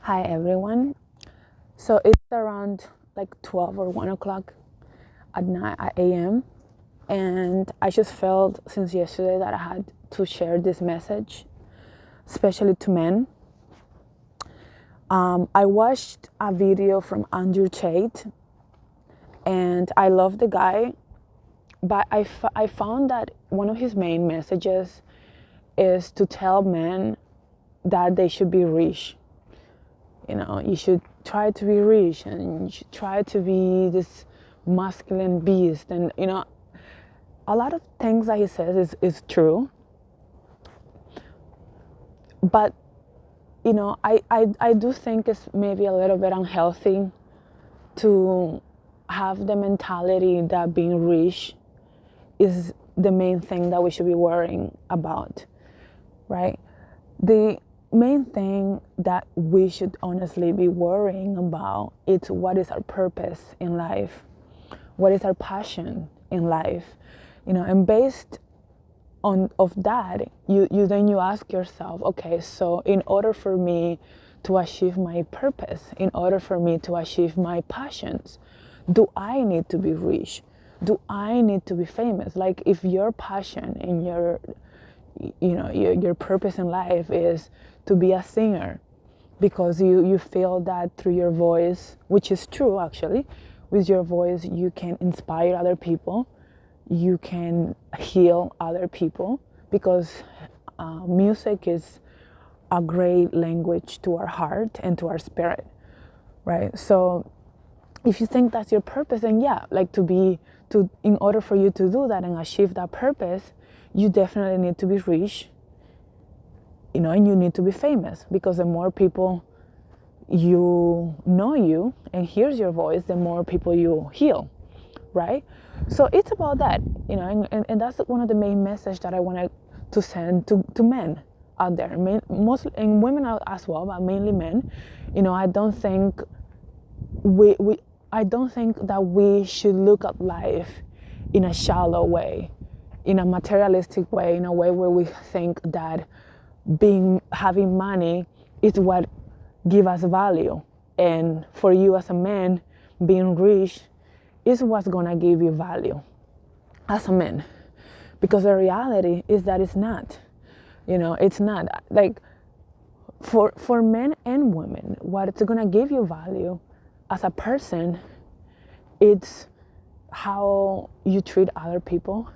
Hi everyone. So it's around like 12 or 1 o'clock at night at a.m. And I just felt since yesterday that I had to share this message, especially to men. I watched a video from Andrew Tate, and I love the guy, but I found that one of his main messages is to tell men that they should be rich. You should try to be rich, and you should try to be this masculine beast. And a lot of things that he says is true, but I do think it's maybe a little bit unhealthy to have the mentality that being rich is the main thing that we should be worrying about, right? The main thing that we should honestly be worrying about is what is our purpose in life, what is our passion in life, and based on of that, you ask yourself, okay, so in order for me to achieve my purpose, in order for me to achieve my passions, do I need to be rich? Do I need to be famous? Like, if your passion and your purpose in life is to be a singer because you feel that through your voice, which is true actually, with your voice you can inspire other people, you can heal other people, because music is a great language to our heart and to our spirit, right? So if you think that's your purpose, then yeah, like in order for you to do that and achieve that purpose, you definitely need to be rich, and you need to be famous, because the more people you and hears your voice, the more people you heal, right? So it's about that, and that's one of the main message that I wanted to send to men out there, mostly, and women as well, but mainly men. I don't think we I don't think that we should look at life in a shallow way, in a materialistic way, in a way where we think that having money is what give us value, and for you as a man, being rich is what's gonna give you value as a man, because the reality is that it's not. It's not like for men and women. What it's gonna give you value as a person, it's how you treat other people,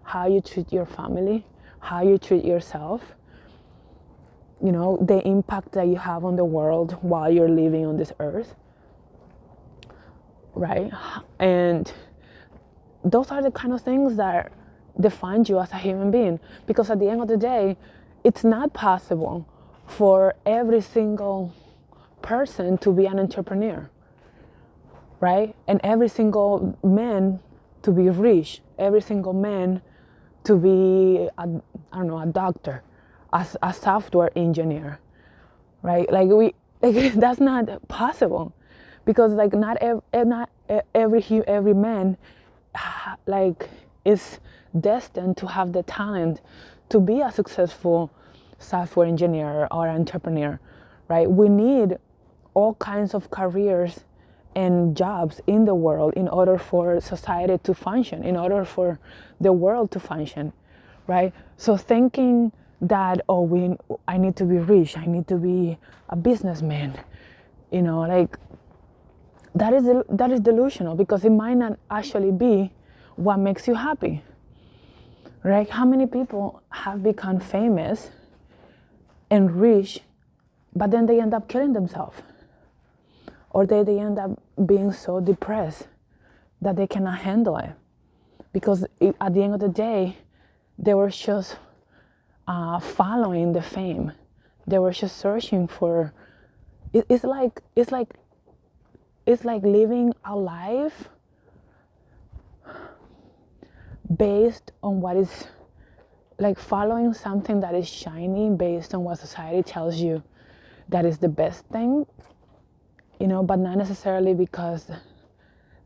how you treat your family, how you treat yourself, the impact that you have on the world while you're living on this earth, right? And those are the kind of things that define you as a human being, because at the end of the day, it's not possible for every single person to be an entrepreneur, right? And every single man to be rich, every single man to be a doctor, a software engineer, right? That's not possible, because like not every man like is destined to have the talent to be a successful software engineer or entrepreneur, right? We need all kinds of careers and jobs in the world in order for society to function, in order for the world to function, right? So thinking that, I need to be rich, I need to be a businessman, like that is delusional, because it might not actually be what makes you happy, right? How many people have become famous and rich, but then they end up killing themselves, or they end up being so depressed that they cannot handle it, because at the end of the day, they were just following the fame. They were just searching for. It's like living a life based on what is, like following something that is shiny based on what society tells you that is the best thing, but not necessarily because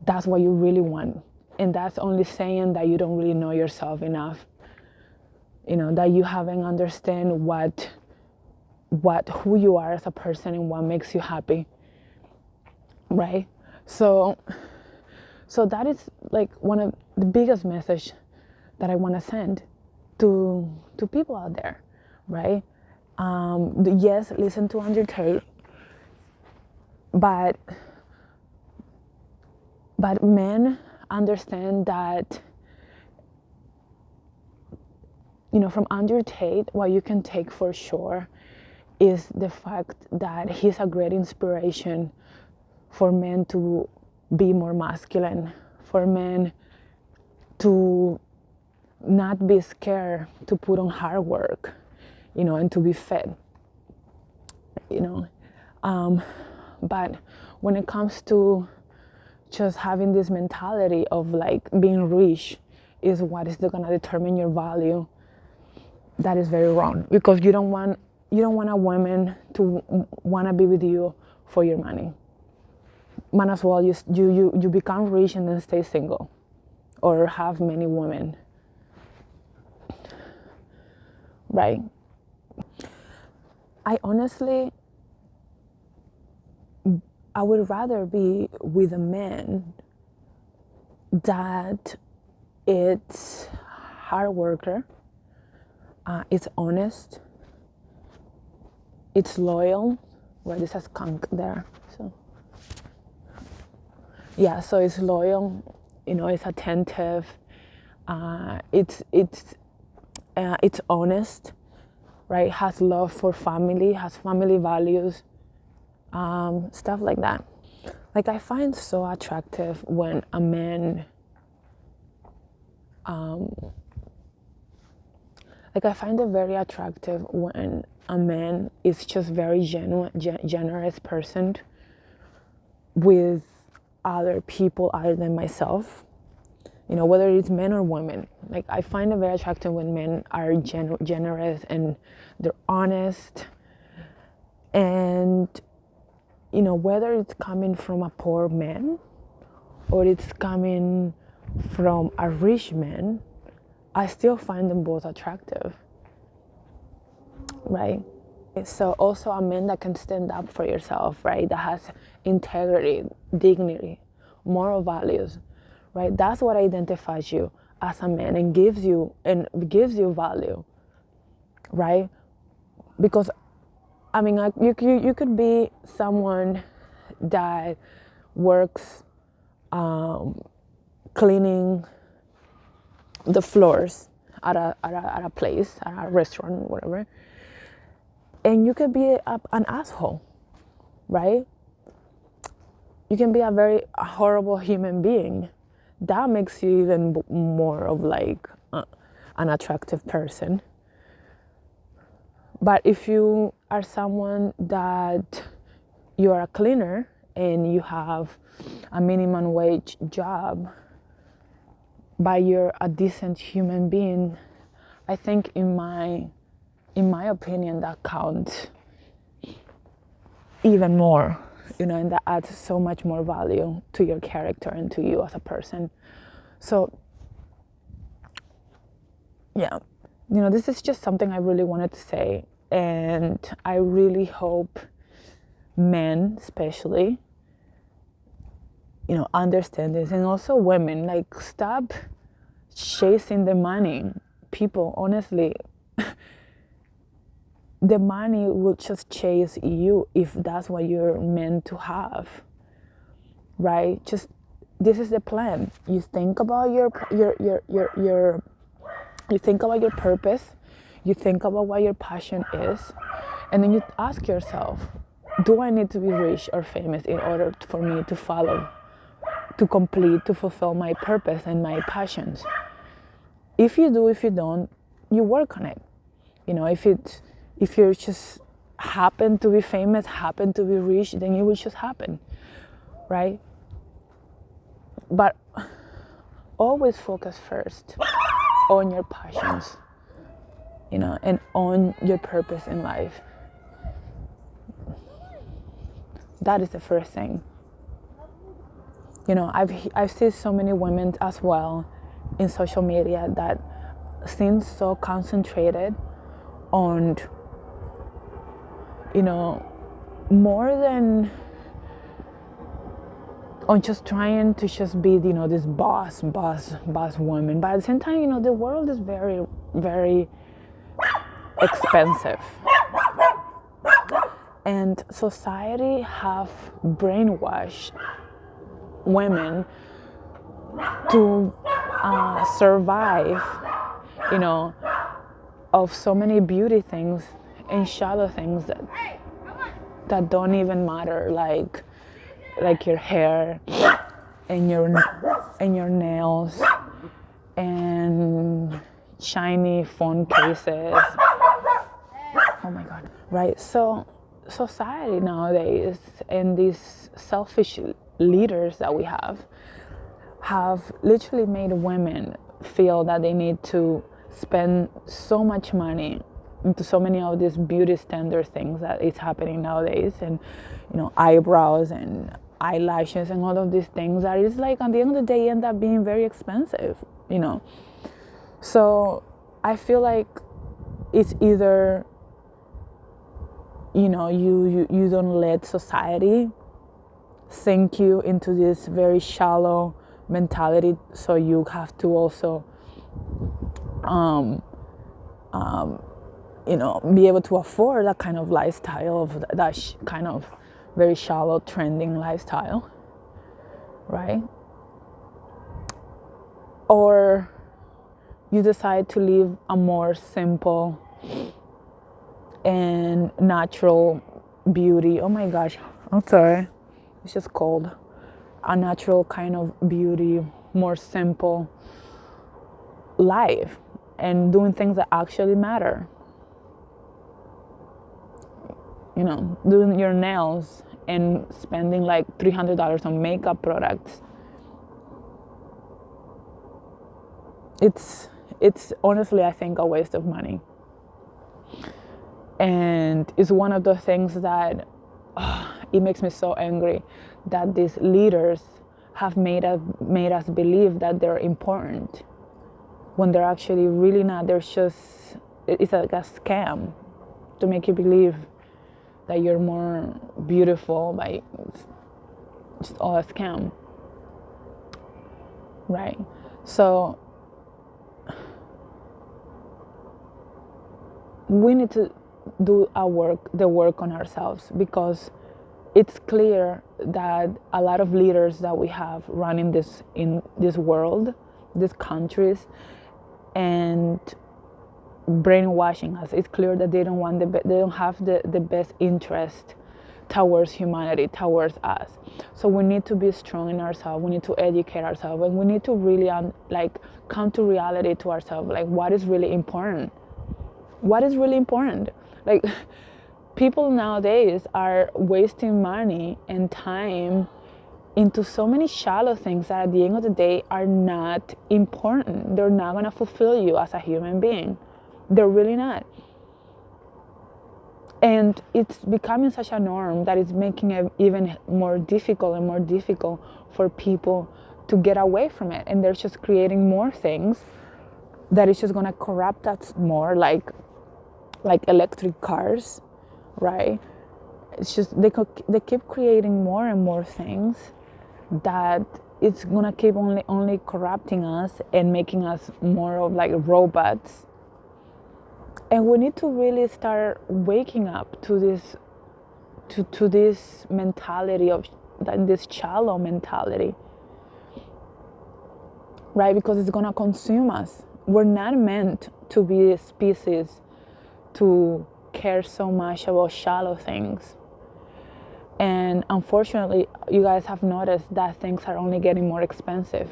that's what you really want. And that's only saying that you don't really know yourself enough, that you haven't understand what who you are as a person and what makes you happy, right? So that is like one of the biggest message that I want to send to people out there, right? Yes, listen to Andrew Tate, but men understand that, from Andrew Tate, what you can take for sure is the fact that he's a great inspiration for men to be more masculine, for men to not be scared to put on hard work, and to be fed, but when it comes to just having this mentality of like being rich is what is going to determine your value, that is very wrong, because you don't want a woman to want to be with you for your money. Might as well you become rich and then stay single or have many women, right? I would rather be with a man that it's hard worker, it's honest, it's loyal. Well, this has skunk there, so yeah. So it's loyal, it's attentive, it's honest, right? Has love for family, has family values, stuff like that. Like, I find so attractive when a man, I find it very attractive when a man is just very generous person with other people other than myself, whether it's men or women. Like, I find it very attractive when men are generous and they're honest, and whether it's coming from a poor man or it's coming from a rich man, I still find them both attractive, right? So also a man that can stand up for yourself, right? That has integrity, dignity, moral values, right? That's what identifies you as a man and gives you value, right? Because you could be someone that works cleaning the floors at a place, at a restaurant, whatever, and you could be an asshole, right? You can be a very horrible human being. That makes you even more of like an attractive person. But if you are someone that you are a cleaner and you have a minimum wage job, but you're a decent human being, I think in my opinion that counts even more, and that adds so much more value to your character and to you as a person. So yeah, this is just something I really wanted to say, and I really hope men especially understand this, and also women, like, stop chasing the money. People, honestly, the money will just chase you if that's what you're meant to have, right? Just, this is the plan. You think about you think about your purpose, you think about what your passion is, and then you ask yourself, do I need to be rich or famous in order for me to follow, to complete, to fulfill my purpose and my passions? If you do, if you don't, you work on it. If you just happen to be famous, happen to be rich, then it will just happen, right? But always focus first on your passions, and on your purpose in life. That is the first thing. I've seen so many women as well in social media that seem so concentrated on more than on just trying to just be, this boss woman. But at the same time, the world is very, very expensive. And society have brainwashed women to survive, of so many beauty things and shallow things that don't even matter, like your hair and your nails and shiny phone cases. Oh my God. Right. So society nowadays and these selfish leaders that we have literally made women feel that they need to spend so much money into so many of these beauty standard things that is happening nowadays, and eyebrows and eyelashes and all of these things that is like at the end of the day end up being very expensive. So I feel like it's either you don't let society sink you into this very shallow mentality, so you have to also be able to afford that kind of lifestyle, of that kind of very shallow trending lifestyle, right? Or you decide to live a more simple and natural beauty. Oh my gosh, I'm sorry, it's just cold. A natural kind of beauty, more simple life, and doing things that actually matter. Doing your nails and spending like $300 on makeup products. It's honestly, I think, a waste of money. And it's one of the things that it makes me so angry, that these leaders have made us believe that they're important when they're actually really not. It's like a scam to make you believe that you're more beautiful, by just all a scam, right? So we need to do the work on ourselves, because it's clear that a lot of leaders that we have running in this world, these countries, and brainwashing us. It's clear that they don't have the best interest towards humanity, towards us. So we need to be strong in ourselves. We need to educate ourselves, and we need to really come to reality to ourselves. Like, what is really important? What is really important? Like, people nowadays are wasting money and time into so many shallow things that at the end of the day are not important. They're not going to fulfill you as a human being. They're really not. And it's becoming such a norm that it's making it even more difficult and more difficult for people to get away from it. And they're just creating more things that is just going to corrupt us more, like electric cars, right? It's just they keep creating more and more things that it's going to keep only corrupting us and making us more of like robots. And we need to really start waking up to this mentality of this shallow mentality, right? Because it's gonna consume us. We're not meant to be a species to care so much about shallow things. And unfortunately, you guys have noticed that things are only getting more expensive.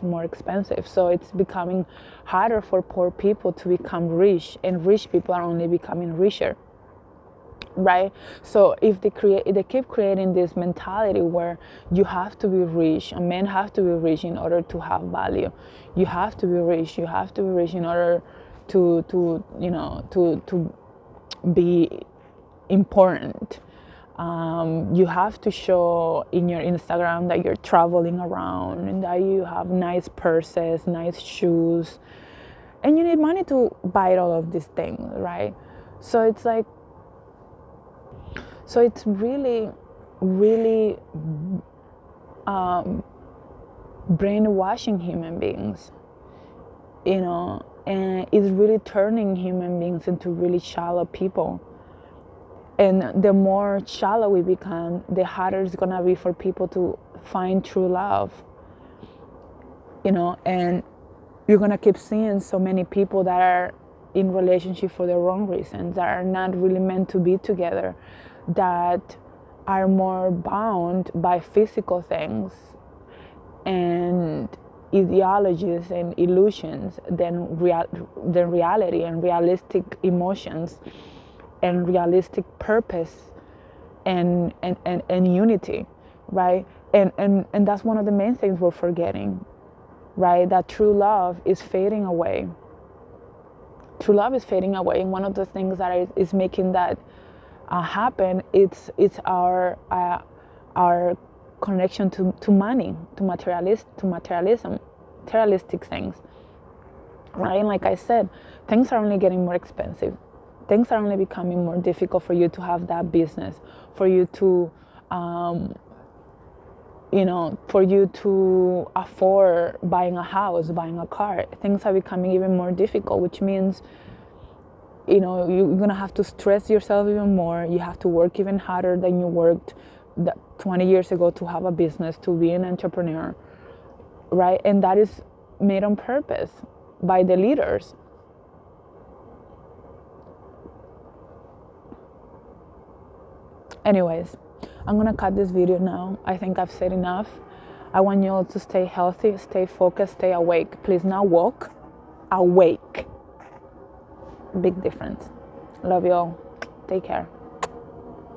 So it's becoming harder for poor people to become rich, and rich people are only becoming richer, right? So if they keep creating this mentality where you have to be rich, and men have to be rich in order to have value. You have to be rich. You have to be rich in order to be important. You have to show in your Instagram that you're traveling around and that you have nice purses, nice shoes, and you need money to buy all of these things, right? So it's like, So it's really, really brainwashing human beings, and it's really turning human beings into really shallow people. And the more shallow we become, the harder it's gonna be for people to find true love, and you're gonna keep seeing so many people that are in relationship for the wrong reasons, that are not really meant to be together, that are more bound by physical things and ideologies and illusions than reality and realistic emotions and realistic purpose and unity, right? And that's one of the main things we're forgetting, right? That true love is fading away. True love is fading away, and one of the things that is making that happen, it's our connection to money, to materialism, materialistic things, right? And like I said, things are only getting more expensive. Things are only becoming more difficult for you to have that business, for you to, for you to afford buying a house, buying a car. Things are becoming even more difficult, which means, you're gonna have to stress yourself even more. You have to work even harder than you worked 20 years ago to have a business, to be an entrepreneur, right? And that is made on purpose by the leaders. Anyways, I'm gonna cut this video now. I think I've said enough. I want you all to stay healthy, stay focused, stay awake. Please not walk, awake. Big difference. Love you all. Take care.